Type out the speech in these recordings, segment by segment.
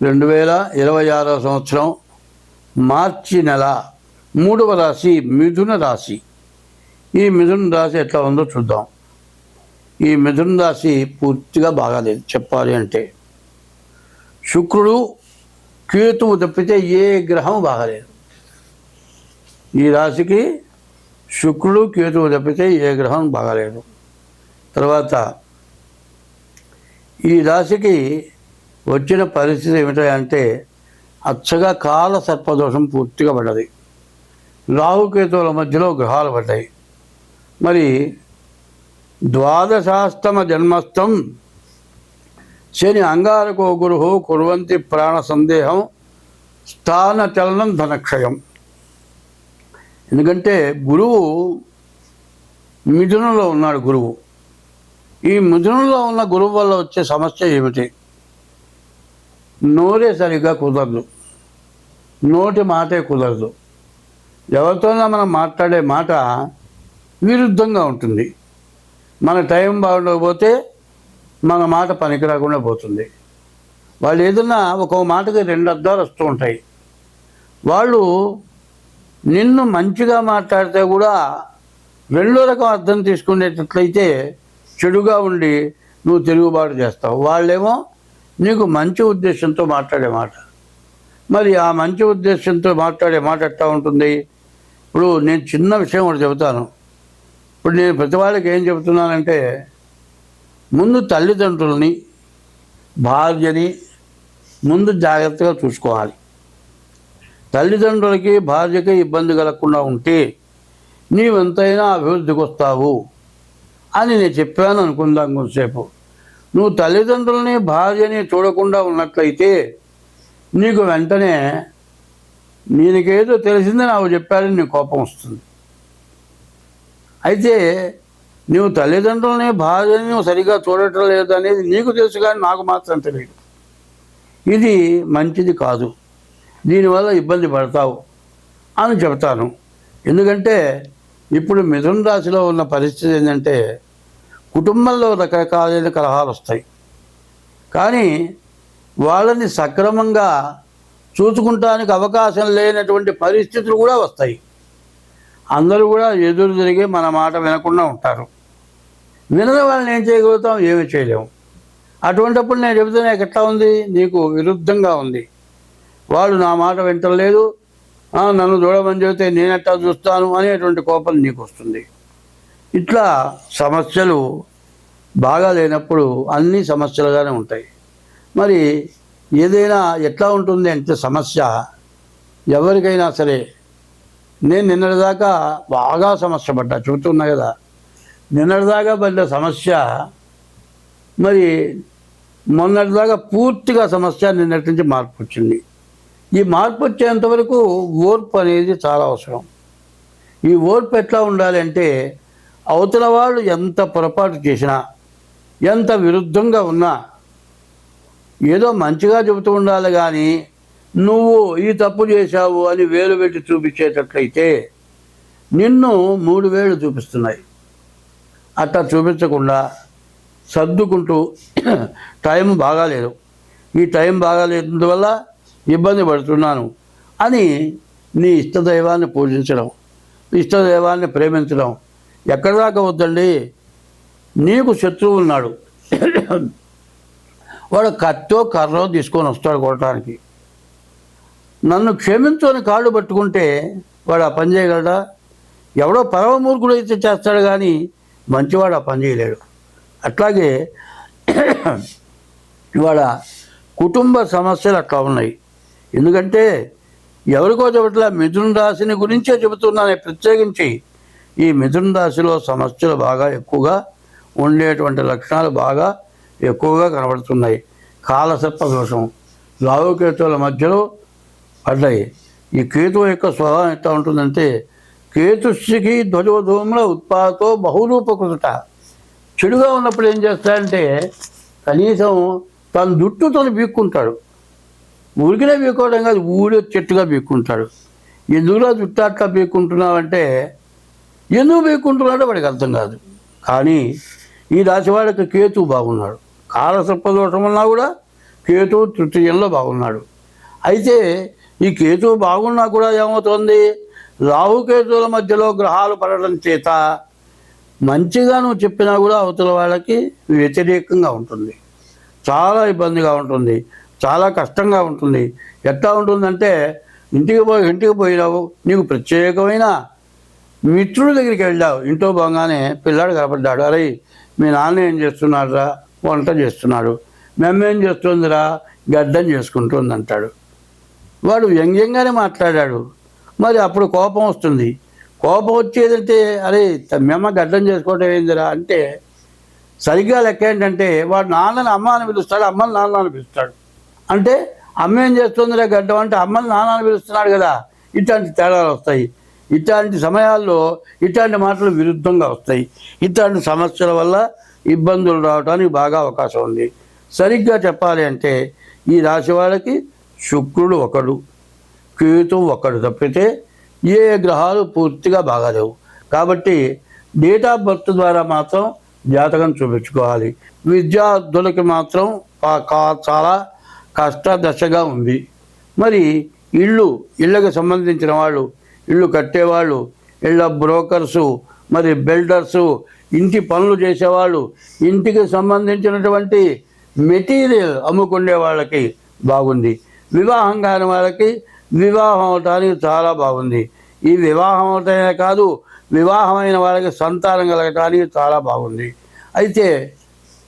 2026 సంవత్సరం మార్చి నెల 3వ రాశి మిథున రాశి. ఈ మిథున రాశి ఎట్లా ఉందో చూద్దాం. ఈ మిథున రాశి పూర్తిగా బాగాలేదు చెప్పాలి అంటే. శుక్రుడు కేతువు తప్పితే ఏ గ్రహం బాగాలేదు. ఈ రాశికి శుక్రుడు కేతువు తప్పితే ఏ గ్రహం బాగాలేదు. తర్వాత ఈ రాశికి వచ్చిన పరిస్థితి ఏమిటంటే అచ్చగా కాల సర్పదోషం పూర్తిగా పడ్డది. రాహుకేతువుల మధ్యలో గ్రహాలు పడ్డాయి. మరి ద్వాదశాస్తమ జన్మస్థం శని అంగారకో గురువు కుర్వంతి ప్రాణ సందేహం స్థాన చలనం ధనక్షయం. ఎందుకంటే గురువు మిథునంలో ఉన్నాడు. గురువు ఈ మిథునంలో ఉన్న గురువు వల్ల వచ్చే సమస్య ఏమిటి? నోరే సరిగ్గా కుదరదు, నోటి మాటే కుదరదు. ఎవరితోనా మనం మాట్లాడే మాట విరుద్ధంగా ఉంటుంది. మన టైం బాగుండకపోతే మన మాట పనికి రాకుండా పోతుంది. వాళ్ళు ఏదన్నా ఒక మాటకి 2 అర్థాలు వస్తూ ఉంటాయి. వాళ్ళు నిన్ను మంచిగా మాట్లాడితే కూడా 2వ రకం అర్థం తీసుకునేటట్లయితే చెడుగా ఉండి నువ్వు తిరుగుబాటు చేస్తావు. వాళ్ళేమో నీకు మంచి ఉద్దేశంతో మాట్లాడే మాట. మరి ఆ మంచి ఉద్దేశంతో మాట్లాడే మాట ఎట్లా ఉంటుంది? ఇప్పుడు నేను చిన్న విషయం ఒకటి చెబుతాను. ఇప్పుడు నేను ప్రతి వాళ్ళకి ఏం చెబుతున్నానంటే, ముందు తల్లిదండ్రులని భార్యని ముందు జాగ్రత్తగా చూసుకోవాలి. తల్లిదండ్రులకి భార్యకి ఇబ్బంది కలగకుండా ఉంటే నీవెంతైనా అభివృద్ధికి వస్తావు అని నేను చెప్పాను అనుకుందాం. కొంతసేపు నువ్వు తల్లిదండ్రులని భార్యని చూడకుండా ఉన్నట్లయితే నీకు వెంటనే నీకేదో తెలిసిందే నాకు చెప్పారని నీకు కోపం వస్తుంది. అయితే నువ్వు తల్లిదండ్రులని భార్యని నువ్వు సరిగా చూడటం లేదు అనేది నీకు తెలుసు, కానీ నాకు మాత్రం తెలియదు. ఇది మంచిది కాదు, దీనివల్ల ఇబ్బంది పడతావు అని చెప్తాను. ఎందుకంటే ఇప్పుడు మిథున రాశిలో ఉన్న పరిస్థితి ఏంటంటే కుటుంబంలో రకరకాలైన కలహాలు వస్తాయి. కానీ వాళ్ళని సక్రమంగా చూసుకుంటానికి అవకాశం లేనటువంటి పరిస్థితులు కూడా వస్తాయి. అందరూ కూడా ఎదురు తిరిగి మన మాట వినకుండా ఉంటారు. వినని వాళ్ళని ఏం చేయగలుగుతాం? ఏమి చేయలేము. అటువంటిప్పుడు నేను చెబితే నాకు ఎట్లా ఉంది? నీకు విరుద్ధంగా ఉంది. వాడు నా మాట వింటలేదు, నన్ను చూడమని చెబితే నేనెట్టా చూస్తాను అనేటువంటి కోపం నీకు వస్తుంది. ఇట్లా సమస్యలు బాగా లేనప్పుడు అన్ని సమస్యలుగానే ఉంటాయి. మరి ఏదైనా ఎట్లా ఉంటుంది అంటే సమస్య ఎవరికైనా సరే. నేను నిన్నటిదాకా బాగా సమస్య పడ్డా, చెబుతున్నా కదా. నిన్నటిదాకా పడ్డ సమస్య మరి మొన్నటిదాకా పూర్తిగా సమస్య నిన్నటి నుంచి మార్పు వచ్చింది. ఈ మార్పు వచ్చేంతవరకు ఓర్పు అనేది చాలా అవసరం. ఈ ఓర్పు ఎట్లా ఉండాలి అంటే అవతల వాళ్ళు ఎంత పొరపాటు చేసినా, ఎంత విరుద్ధంగా ఉన్నా ఏదో మంచిగా చెబుతూ ఉండాలి. కానీ నువ్వు ఈ తప్పు చేశావు అని వేలు పెట్టి చూపించేటట్లయితే నిన్ను 3 వేలు చూపిస్తున్నాయి. అట్లా చూపించకుండా సర్దుకుంటూ టైం బాగాలేదు, ఈ టైం బాగాలేనందువల్ల ఇబ్బంది పడుతున్నాను అని నీ ఇష్టదైవాన్ని పూజించడం, ఇష్టదైవాన్ని ప్రేమించడం ఎక్కడి దాకా వద్దండి. నీకు శత్రువు ఉన్నాడు, వాడు కత్తో కర్రో తీసుకొని వస్తాడు కొట్టడానికి. నన్ను క్షమించుకొని కాళ్ళు పట్టుకుంటే వాడు ఆ పని చేయగలడా? ఎవడో పరమమూర్ఖుడు అయితే చేస్తాడు, కానీ మంచివాడు ఆ పని చేయలేడు. అట్లాగే ఇవాళ కుటుంబ సమస్యలు అట్లా ఉన్నాయి. ఎందుకంటే ఎవరికో చెప్పట్లా, మిథున రాశిని గురించే చెబుతున్నాను ప్రత్యేకించి. ఈ మిథున రాశిలో సమస్యలు బాగా ఎక్కువగా ఉండేటువంటి లక్షణాలు బాగా ఎక్కువగా కనబడుతున్నాయి. కాలసర్ప దోషం రాహుకేతువుల మధ్యలో పడ్డాయి. ఈ కేతువు యొక్క స్వభావం ఎట్లా ఉంటుందంటే కేతుశ్రికి ధ్వజోధూమ్ల ఉత్పాతో బహురూపకృత. చెడుగా ఉన్నప్పుడు ఏం చేస్తాడంటే కనీసం తన జుట్టుతో బీక్కుంటాడు. ఊరికినే బీక్కోవడం కాదు, ఊరే చెట్టుగా బీక్కుంటాడు. ఎందుకులో జుట్టు అట్లా బీక్కుంటున్నావంటే ఎందుకు బీక్కుంటున్నాడో వాడికి అర్థం కాదు. కానీ ఈ రాశి వాళ్ళకి కేతువు బాగున్నాడు. కాలసర్పదోషం ఉన్నా కూడా కేతువు తృతీయంలో బాగున్నాడు. అయితే ఈ కేతువు బాగున్నా కూడా ఏమవుతుంది, రాహుకేతువుల మధ్యలో గ్రహాలు పడడం చేత మంచిగా నువ్వు చెప్పినా కూడా అవతల వాళ్ళకి వ్యతిరేకంగా ఉంటుంది, చాలా ఇబ్బందిగా ఉంటుంది, చాలా కష్టంగా ఉంటుంది. ఎట్లా ఉంటుందంటే ఇంటికి పోయినావు, నీకు ప్రత్యేకమైన మిత్రుడి దగ్గరికి వెళ్ళావు, ఇంట్లో పోగానే పిల్లాడు కనపడ్డాడు, అరే మీ నాన్న ఏం చేస్తున్నాడురా, వంట చేస్తున్నాడు, మేమేం చేస్తుందిరా, గడ్డం చేసుకుంటుంది అంటాడు. వాడు వ్యంగ్యంగానే మాట్లాడాడు. మరి అప్పుడు కోపం వస్తుంది. కోపం వచ్చేదంటే అరే మేమ గడ్డం చేసుకోవటం ఏందిరా అంటే, సరిగ్గా లెక్క ఏంటంటే వాడు నాన్నని అమ్మ అని పిలుస్తాడు, అమ్మని నాన్న అని పిలుస్తాడు. అంటే అమ్మ ఏం చేస్తుందిరా గడ్డం అంటే అమ్మని నాన్న అని పిలుస్తున్నాడు కదా. ఇట్లాంటి తేడాలు వస్తాయి. ఇట్లాంటి సమయాల్లో ఇట్లాంటి మాటలు విరుద్ధంగా వస్తాయి. ఇట్లాంటి సమస్యల వల్ల ఇబ్బందులు రావడానికి బాగా అవకాశం ఉంది. సరిగ్గా చెప్పాలి అంటే ఈ రాశి వాళ్ళకి శుక్రుడు ఒకడు, కేతువు ఒకడు తప్పితే ఏ గ్రహాలు పూర్తిగా బాగాలేవు. కాబట్టి డేట్ ఆఫ్ బర్త్ ద్వారా మాత్రం జాతకం చూపించుకోవాలి. విద్యార్థులకి మాత్రం చాలా కష్ట దశగా ఉంది. మరి ఇళ్ళకి సంబంధించిన వాళ్ళు, ఇళ్ళు కట్టేవాళ్ళు, ఇళ్ళ బ్రోకర్సు, మరి బిల్డర్సు, ఇంటి పనులు చేసేవాళ్ళు, ఇంటికి సంబంధించినటువంటి మెటీరియల్ అమ్ముకునే వాళ్ళకి బాగుంది. వివాహం కాని వాళ్ళకి వివాహం అవటానికి చాలా బాగుంది. ఈ వివాహం అవటమే కాదు, వివాహమైన వాళ్ళకి సంతానం కలగటానికి చాలా బాగుంది. అయితే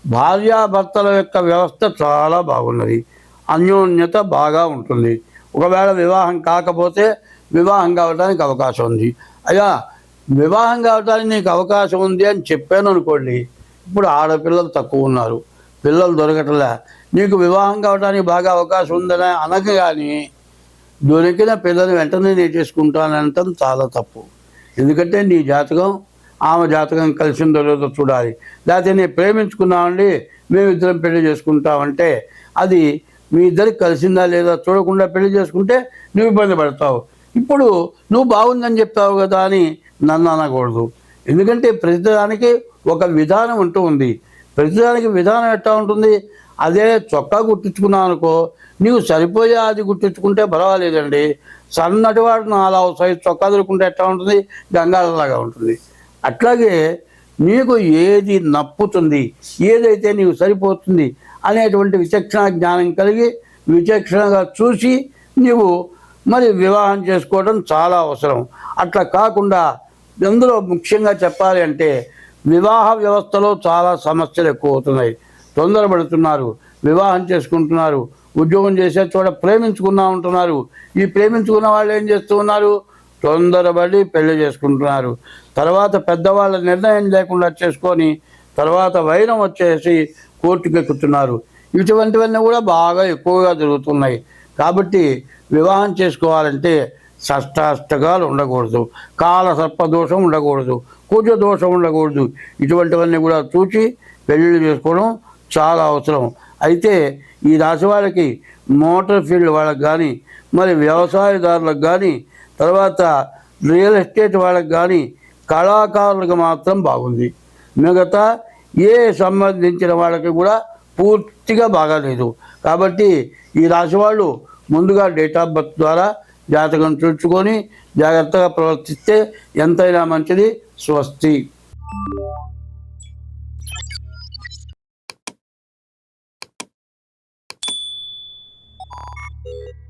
భార్యాభర్తల యొక్క వ్యవస్థ చాలా బాగున్నది, అన్యోన్యత బాగా ఉంటుంది. ఒకవేళ వివాహం కాకపోతే వివాహం కావడానికి అవకాశం ఉంది. అయ్యా వివాహం కావడానికి నీకు అవకాశం ఉంది అని చెప్పాను అనుకోండి, ఇప్పుడు ఆడపిల్లలు తక్కువ ఉన్నారు, పిల్లలు దొరకట్లే, నీకు వివాహం కావడానికి బాగా అవకాశం ఉందని అనగాని దొరికిన పిల్లలు వెంటనే నేను చేసుకుంటానంటాం చాలా తప్పు. ఎందుకంటే నీ జాతకం ఆమె జాతకం కలిసిందో లేదో చూడాలి. లేకపోతే నేను ప్రేమించుకున్నామండి మేమిద్దరం పెళ్లి చేసుకుంటామంటే అది మీ ఇద్దరికి కలిసిందా లేదా చూడకుండా పెళ్లి చేసుకుంటే నువ్వు ఇబ్బంది పడతావు. ఇప్పుడు నువ్వు బాగుందని చెప్తావు కదా అని నన్ను అనకూడదు. ఎందుకంటే ప్రతిదానికి ఒక విధానం ఉంటూ ఉంది. ప్రతిదానికి విధానం ఎట్లా ఉంటుంది, అదే చొక్కా కుట్టించుకున్నావు అనుకో, నీవు సరిపోయే అది కుట్టించుకుంటే పర్వాలేదండి. సన్నటి వాడు 4 సైజు చొక్కా దొరుకుంటే ఎట్లా ఉంటుంది, గంగాళలాగా ఉంటుంది. అట్లాగే నీకు ఏది నప్పుతుంది, ఏదైతే నీకు సరిపోతుంది అనేటువంటి విచక్షణ జ్ఞానం కలిగి విచక్షణగా చూసి నీవు మరి వివాహం చేసుకోవడం చాలా అవసరం. అట్లా కాకుండా అందులో ముఖ్యంగా చెప్పాలి అంటే వివాహ వ్యవస్థలో చాలా సమస్యలు ఎక్కువ అవుతున్నాయి. తొందరపడుతున్నారు, వివాహం చేసుకుంటున్నారు, ఉద్యోగం చేసే చోట ప్రేమించుకున్నా ఉంటున్నారు. ఈ ప్రేమించుకున్న వాళ్ళు ఏం చేస్తూ ఉన్నారు, తొందరపడి పెళ్లి చేసుకుంటున్నారు. తర్వాత పెద్దవాళ్ళ నిర్ణయం లేకుండా చేసుకొని తర్వాత వైరం వచ్చేసి కోర్టుకు ఎక్కుతున్నారు. ఇటువంటివన్నీ కూడా బాగా ఎక్కువగా జరుగుతున్నాయి. కాబట్టి వివాహం చేసుకోవాలంటే షష్టాష్టకాలు ఉండకూడదు, కాల సర్పదోషం ఉండకూడదు, కుజ దోషం ఉండకూడదు. ఇటువంటివన్నీ కూడా చూసి పెళ్ళిళ్ళు చేసుకోవడం చాలా అవసరం. అయితే ఈ రాశి వాళ్ళకి మోటార్ ఫీల్డ్ వాళ్ళకి కానీ, మరి వ్యవసాయదారులకు కానీ, తర్వాత రియల్ ఎస్టేట్ వాళ్ళకి కానీ, కళాకారులకు మాత్రం బాగుంది. మిగతా ఏ సంబంధించిన వాళ్ళకి కూడా పూర్తిగా బాగాలేదు. కాబట్టి ఈ రాశి వాళ్ళు ముందుగా డేట్ ఆఫ్ బర్త్ ద్వారా జాతకం చూసుకొని జాగ్రత్తగా ప్రవర్తిస్తే ఎంతైనా మంచిది. స్వస్తి. you